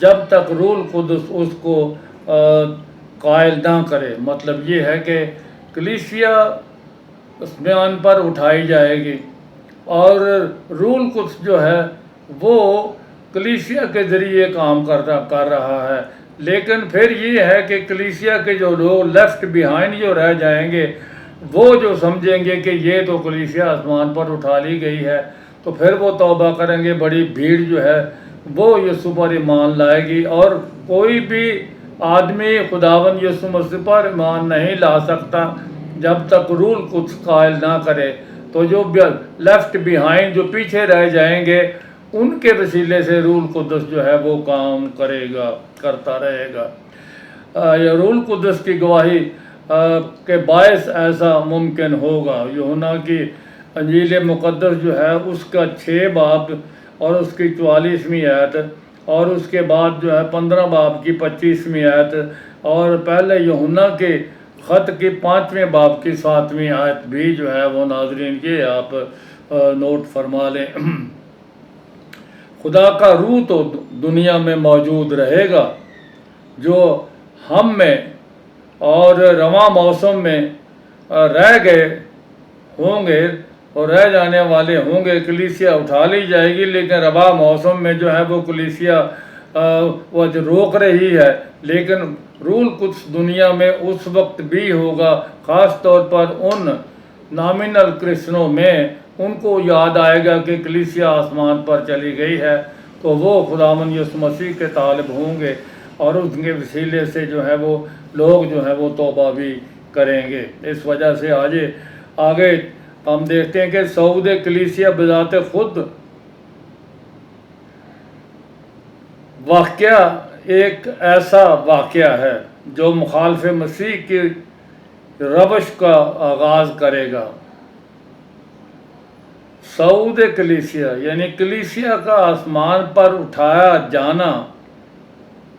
جب تک روح القدس اس کو قائل نہ کرے۔ مطلب یہ ہے کہ کلیسیا اس بیان پر اٹھائی جائے گی، اور روح القدس جو ہے وہ کلیسیا کے ذریعے کام کر رہا ہے۔ لیکن پھر یہ ہے کہ کلیسیا کے جو لوگ لیفٹ بیہائنڈ جو رہ جائیں گے، وہ جو سمجھیں گے کہ یہ تو کلیسیا آسمان پر اٹھا لی گئی ہے، تو پھر وہ توبہ کریں گے۔ بڑی بھیڑ جو ہے وہ یسوع پر ایمان لائے گی، اور کوئی بھی آدمی خداوند یسوع مسیح پر ایمان نہیں لا سکتا جب تک روح القدس قائل نہ کرے۔ تو جو لیفٹ بیہائنڈ جو پیچھے رہ جائیں گے، ان کے وسیلے سے روح القدس جو ہے وہ کام کرتا رہے گا۔ روح القدس کی گواہی کے باعث ایسا ممکن ہوگا۔ یوحنا کی انجیل مقدس جو ہے اس کا 6 باب اور اس کی 44ویں آیت، اور اس کے بعد جو ہے 15 باب کی 25ویں آیت، اور پہلے یوحنا کے خط کی 5ویں باب کی 7ویں آیت بھی جو ہے وہ ناظرین یہ آپ نوٹ فرما لیں۔ خدا کا روح تو دنیا میں موجود رہے گا، جو ہم میں اور رواں موسم میں رہ گئے ہوں گے اور رہ جانے والے ہوں گے۔ کلیسیا اٹھا لی جائے گی، لیکن رواں موسم میں جو ہے وہ کلیسیا وہ روک رہی ہے۔ لیکن روح القدس دنیا میں اس وقت بھی ہوگا، خاص طور پر ان نامینل کرسچنوں میں ان کو یاد آئے گا کہ کلیسیا آسمان پر چلی گئی ہے، تو وہ خداوند یسوع مسیح کے طالب ہوں گے، اور اس کے وسیلے سے جو ہے وہ لوگ جو ہے وہ توبہ بھی کریں گے۔ اس وجہ سے آگے ہم دیکھتے ہیں کہ صعود کلیسیا بذات خود واقعہ ایک ایسا واقعہ ہے جو مخالف مسیح کی روش کا آغاز کرے گا۔ صعود کلیسیا یعنی کلیسیا کا آسمان پر اٹھایا جانا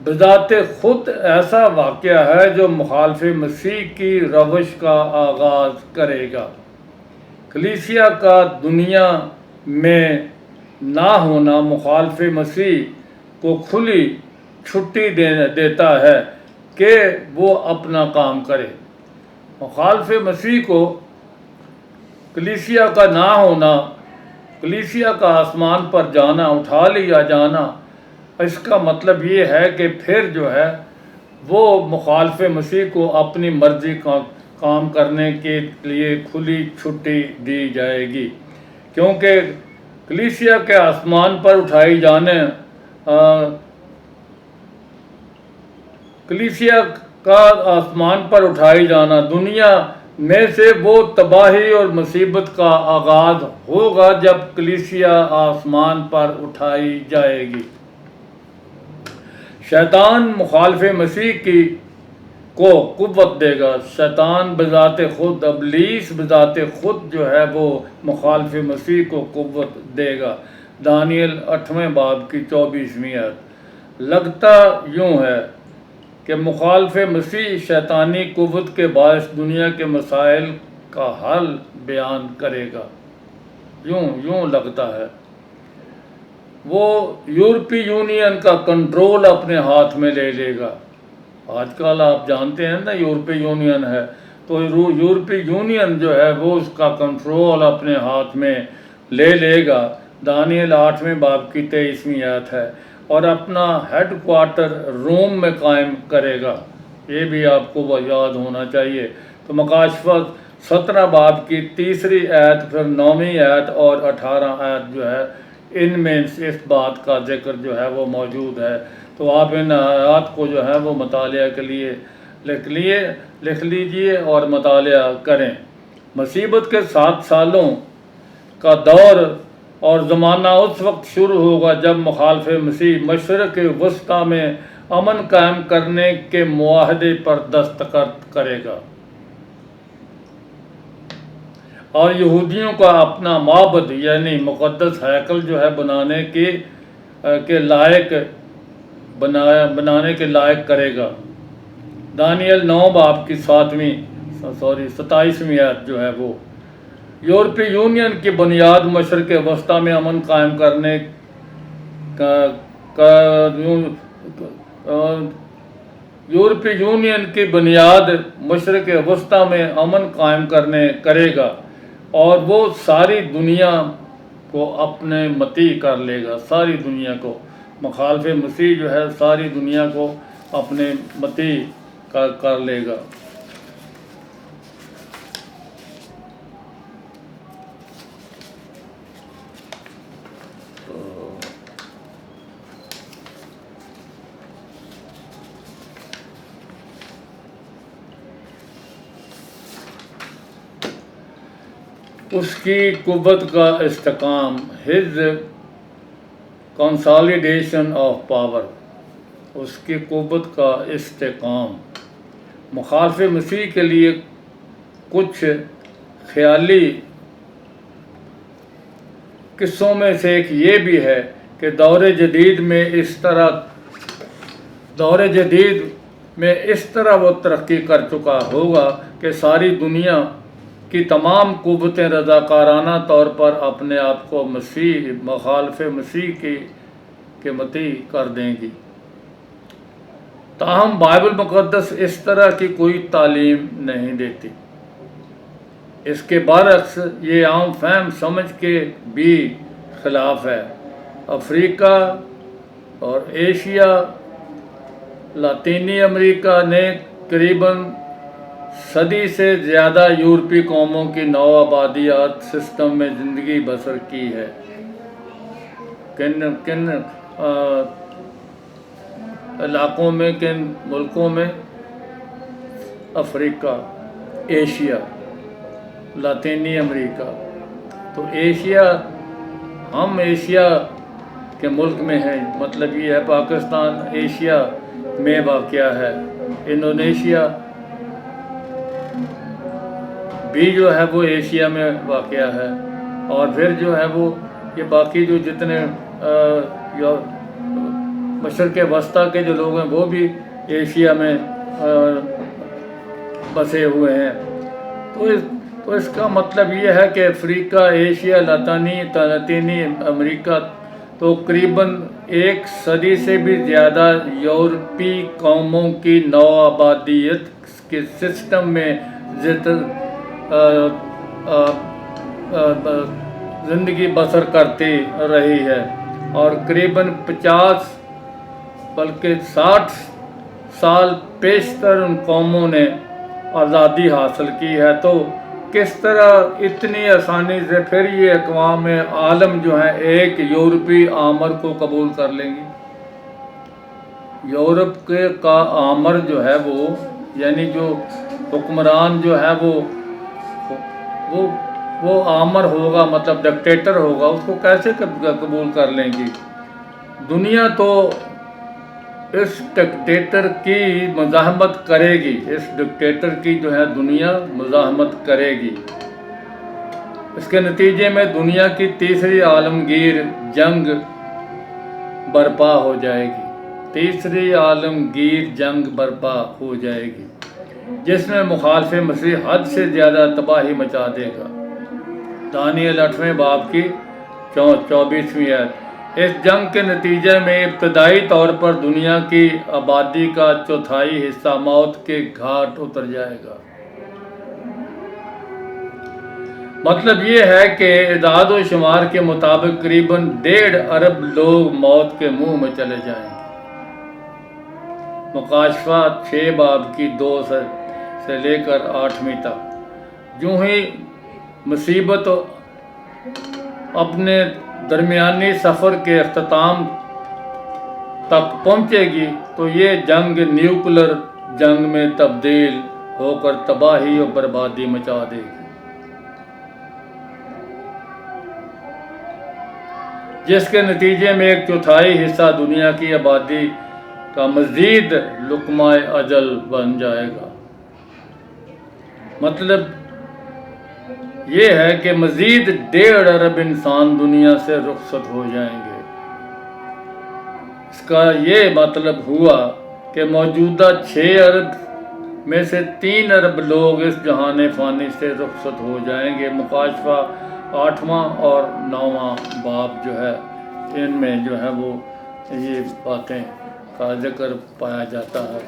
بذات خود ایسا واقعہ ہے جو مخالف مسیح کی روش کا آغاز کرے گا۔ کلیسیا کا دنیا میں نہ ہونا مخالف مسیح کو کھلی چھٹی دیتا ہے کہ وہ اپنا کام کرے۔ مخالف مسیح کو کلیسیا کا نہ ہونا، کلیسیا کا آسمان پر جانا، اٹھا لیا جانا، اس کا مطلب یہ ہے کہ پھر جو ہے وہ مخالف مسیح کو اپنی مرضی کا کام کرنے کے لیے کھلی چھٹی دی جائے گی، کیونکہ کلیسیا کے آسمان پر اٹھائی جانے کلیسیا کا آسمان پر اٹھائی جانا دنیا میں سے وہ تباہی اور مصیبت کا آغاز ہوگا جب کلیسیا آسمان پر اٹھائی جائے گی۔ شیطان مخالف مسیح کو قوت دے گا۔ شیطان بذات خود، ابلیس بذات خود جو ہے وہ مخالف مسیح کو قوت دے گا۔ دانیل 8ویں باب کی 24ویں آیت۔ لگتا یوں ہے کہ مخالف مسیح شیطانی قوت کے باعث دنیا کے مسائل کا حل بیان کرے گا۔ یوں لگتا ہے وہ یورپی یونین کا کنٹرول اپنے ہاتھ میں لے گا۔ آج کل آپ جانتے ہیں نا یورپی یونین ہے، تو یورپی یونین جو ہے وہ اس کا کنٹرول اپنے ہاتھ میں لے گا۔ دانیل 8ویں باب کی 23ویں آیت ہے، اور اپنا ہیڈ کوارٹر روم میں قائم کرے گا۔ یہ بھی آپ کو یاد ہونا چاہیے۔ تو مکاشفت 17 باب کی 3 آیت، پھر 9ویں آیت اور 18 آیت جو ہے ان میں اس بات کا ذکر جو ہے وہ موجود ہے۔ تو آپ ان آیات کو جو ہے وہ مطالعہ کے لیے لکھ لیجئے اور مطالعہ کریں۔ مصیبت کے 7 سالوں کا دور اور زمانہ اس وقت شروع ہوگا جب مخالف مسیح مشرق وسطیٰ میں امن قائم کرنے کے معاہدے پر دستخط کرے گا، اور یہودیوں کا اپنا معبد یعنی مقدس ہیکل جو ہے بنانے کے لائق کرے گا۔ دانیل 9 باب کی 27ویں آیت جو ہے وہ یورپی یونین کی بنیاد مشرق وسطیٰ میں امن قائم کرنے یورپی یونین کی بنیاد مشرق وسطی میں امن قائم کرے گا، اور وہ ساری دنیا کو اپنے مطیع کر لے گا، ساری دنیا کو، مخالف مسیح جو ہے ساری دنیا کو اپنے مطیع کر لے گا۔ اس کی قوت کا استحکام، ہز کنسالیڈیشن آف پاور، اس کی قوت کا استحکام۔ مخالف مسیح کے لیے کچھ خیالی قصوں میں سے ایک یہ بھی ہے کہ دور جدید میں اس طرح وہ ترقی کر چکا ہوگا کہ ساری دنیا کی تمام قوتیں رضاکارانہ طور پر اپنے آپ کو مخالف مسیح کے مطیع کر دیں گی۔ تاہم بائبل مقدس اس طرح کی کوئی تعلیم نہیں دیتی۔ اس کے برعکس یہ عام فہم سمجھ کے بھی خلاف ہے۔ افریقہ اور ایشیا، لاطینی امریکہ نے قریباً صدی سے زیادہ یورپی قوموں کی نو آبادیات سسٹم میں زندگی بسر کی ہے۔ کن علاقوں میں، کن ملکوں میں؟ افریقہ، ایشیا، لاطینی امریکہ۔ تو ہم ایشیا کے ملک میں ہیں، مطلب یہ ہے پاکستان ایشیا میں واقع ہے، انڈونیشیا بھی جو ہے وہ ایشیا میں واقع ہے، اور پھر جو ہے وہ یہ باقی جو جتنے مشرق وسطیٰ کے جو لوگ ہیں وہ بھی ایشیا میں بسے ہوئے ہیں۔ تو اس کا مطلب یہ ہے کہ افریقہ، ایشیا، لاطینی امریکہ تو قریباً ایک صدی سے بھی زیادہ یورپی قوموں کی نو آبادیت کے سسٹم میں زندگی بسر کرتی رہی ہے، اور قریباً 50 بلکہ 60 سال پیشتر ان قوموں نے آزادی حاصل کی ہے۔ تو کس طرح اتنی آسانی سے پھر یہ اقوام عالم جو ہیں ایک یورپی آمر کو قبول کر لیں گی؟ یورپ کا آمر جو ہے وہ، یعنی جو حکمران جو ہے وہ آمر ہوگا، مطلب ڈکٹیٹر ہوگا، اس کو کیسے قبول کر لیں گی؟ دنیا تو اس ڈکٹیٹر کی مزاحمت کرے گی، اس ڈکٹیٹر کی جو ہے دنیا مزاحمت کرے گی۔ اس کے نتیجے میں دنیا کی تیسری عالمگیر جنگ برپا ہو جائے گی، تیسری عالمگیر جنگ برپا ہو جائے گی، جس میں مخالف مسیح حد سے زیادہ تباہی مچا دے گا۔ دانیل 8ویں باب کی 24ویں آیت۔ اس جنگ کے نتیجے میں ابتدائی طور پر دنیا کی آبادی کا چوتھائی حصہ موت کے گھاٹ اتر جائے گا۔ مطلب یہ ہے کہ اعداد و شمار کے مطابق قریباً 1.5 ارب لوگ موت کے منہ میں چلے جائیں گے۔ مکاشفہ 6 باب کی 2 سے لے کر 8ویں تک۔ جو ہی مصیبت اپنے درمیانی سفر کے اختتام تک پہنچے گی تو یہ جنگ نیوکلر جنگ میں تبدیل ہو کر تباہی اور بربادی مچا دے گی، جس کے نتیجے میں 1/4 حصہ دنیا کی آبادی کا مزید لقمہ اجل بن جائے گا۔ مطلب یہ ہے کہ مزید 1.5 ارب انسان دنیا سے رخصت ہو جائیں گے۔ اس کا یہ مطلب ہوا کہ موجودہ 6 ارب میں سے 3 ارب لوگ اس جہان فانی سے رخصت ہو جائیں گے۔ مکاشفہ 8واں اور 9واں باب جو ہے ان میں جو ہے وہ یہ باتیں کا ذکر پایا جاتا ہے۔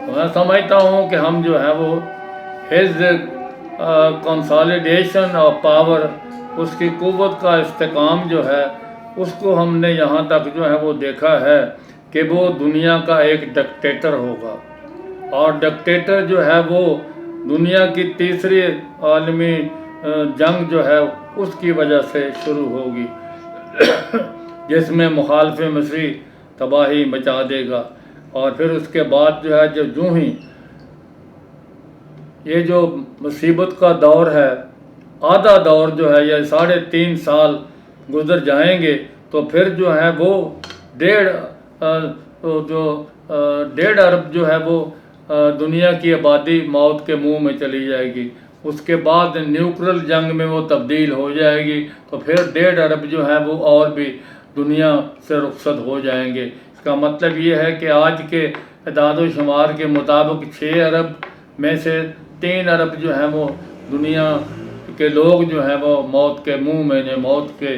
میں سمجھتا ہوں کہ ہم جو ہے وہ ہز کنسالیڈیشن آف پاور، اس کی قوت کا استحکام جو ہے اس کو ہم نے یہاں تک جو ہے وہ دیکھا ہے کہ وہ دنیا کا ایک ڈکٹیٹر ہوگا، اور ڈکٹیٹر جو ہے وہ دنیا کی تیسری عالمی جنگ جو ہے اس کی وجہ سے شروع ہوگی جس میں مخالف مسیح تباہی مچا دے گا۔ اور پھر اس کے بعد جو ہے جو ہی یہ جو مصیبت کا دور ہے، آدھا دور جو ہے یا 3.5 سال گزر جائیں گے تو پھر جو ہے وہ 1.5 ارب جو ہے وہ دنیا کی آبادی موت کے منہ میں چلی جائے گی۔ اس کے بعد نیوکلیر جنگ میں وہ تبدیل ہو جائے گی، تو پھر 1.5 ارب جو ہے وہ اور بھی دنیا سے رخصت ہو جائیں گے۔ اس کا مطلب یہ ہے کہ آج کے اعداد و شمار کے مطابق 6 ارب میں سے 3 ارب جو ہے وہ دنیا کے لوگ جو ہیں وہ موت کے منہ میں، موت کے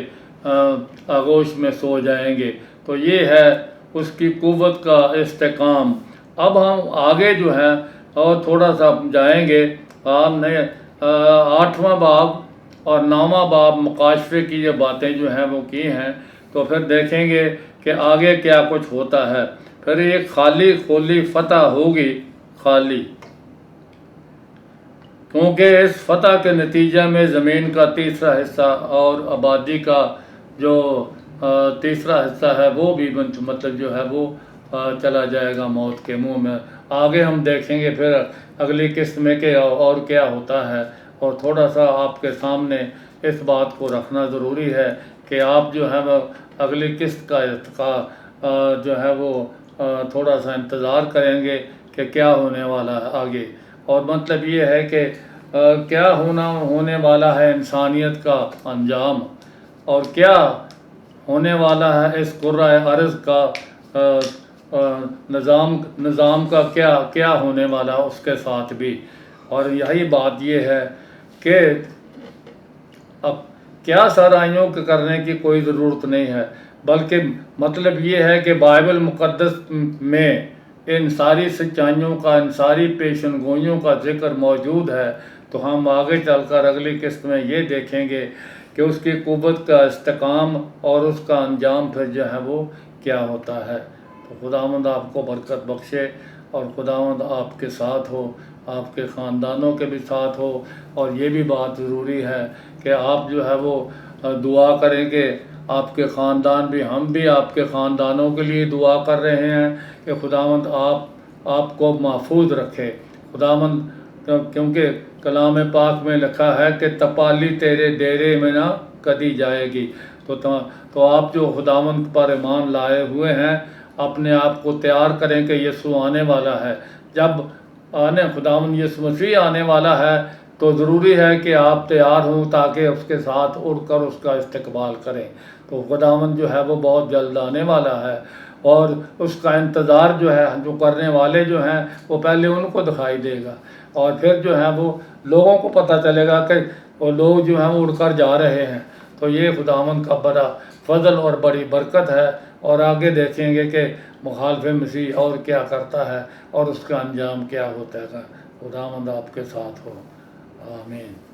آغوش میں سو جائیں گے۔ تو یہ ہے اس کی قوت کا استحکام۔ اب ہم آگے جو ہے اور تھوڑا سا جائیں گے، آپ نے 8واں باب اور 9واں باب مکاشفے کی یہ باتیں جو ہیں وہ کی ہیں، تو پھر دیکھیں گے کہ آگے کیا کچھ ہوتا ہے۔ پھر ایک خالی کھولی فتح ہوگی، خالی، کیونکہ اس فتح کے نتیجہ میں زمین کا تیسرا حصہ اور آبادی کا جو تیسرا حصہ ہے وہ بھی مطلب جو ہے وہ چلا جائے گا موت کے منہ میں۔ آگے ہم دیکھیں گے پھر اگلی قسط میں کہ اور کیا ہوتا ہے، اور تھوڑا سا آپ کے سامنے اس بات کو رکھنا ضروری ہے کہ آپ جو ہے وہ اگلی قسط کا جو ہے وہ تھوڑا سا انتظار کریں گے کہ کیا ہونے والا ہے آگے۔ اور مطلب یہ ہے کہ کیا ہونے والا ہے انسانیت کا انجام، اور کیا ہونے والا ہے اس کرۂ ارض کا نظام کا کیا ہونے والا ہے اس کے ساتھ بھی۔ اور یہی بات یہ ہے کہ اب کیا سرائیوں کرنے کی کوئی ضرورت نہیں ہے، بلکہ مطلب یہ ہے کہ بائبل مقدس میں ان ساری سچائیوں کا، ان ساری پیشن گوئیوں کا ذکر موجود ہے۔ تو ہم آگے چل کر اگلی قسط میں یہ دیکھیں گے کہ اس کی قوت کا استحکام اور اس کا انجام پھر جو ہے وہ کیا ہوتا ہے۔ تو خداوند آپ کو برکت بخشے، اور خداوند آپ کے ساتھ ہو، آپ کے خاندانوں کے بھی ساتھ ہو۔ اور یہ بھی بات ضروری ہے کہ آپ جو ہے وہ دعا کریں کہ آپ کے خاندان بھی، ہم بھی آپ کے خاندانوں کے لیے دعا کر رہے ہیں کہ خداوند آپ کو محفوظ رکھے۔ خداوند، کیونکہ کلام پاک میں لکھا ہے کہ تپالی تیرے ڈیرے میں نہ کدی جائے گی۔ تو آپ جو خداوند پر ایمان لائے ہوئے ہیں، اپنے آپ کو تیار کریں کہ یسوع آنے والا ہے۔ جب خداوند یسوع مسیح آنے والا ہے تو ضروری ہے کہ آپ تیار ہوں تاکہ اس کے ساتھ اڑ کر اس کا استقبال کریں۔ تو خداوند جو ہے وہ بہت جلد آنے والا ہے، اور اس کا انتظار جو ہے جو کرنے والے جو ہیں وہ پہلے ان کو دکھائی دے گا، اور پھر جو ہے وہ لوگوں کو پتہ چلے گا کہ وہ لوگ جو ہیں وہ اڑ کر جا رہے ہیں۔ تو یہ خداوند کا بڑا فضل اور بڑی برکت ہے۔ اور آگے دیکھیں گے کہ مخالف مسیح اور کیا کرتا ہے اور اس کا انجام کیا ہوتا ہے۔ خداوند آپ کے ساتھ ہو، آمین۔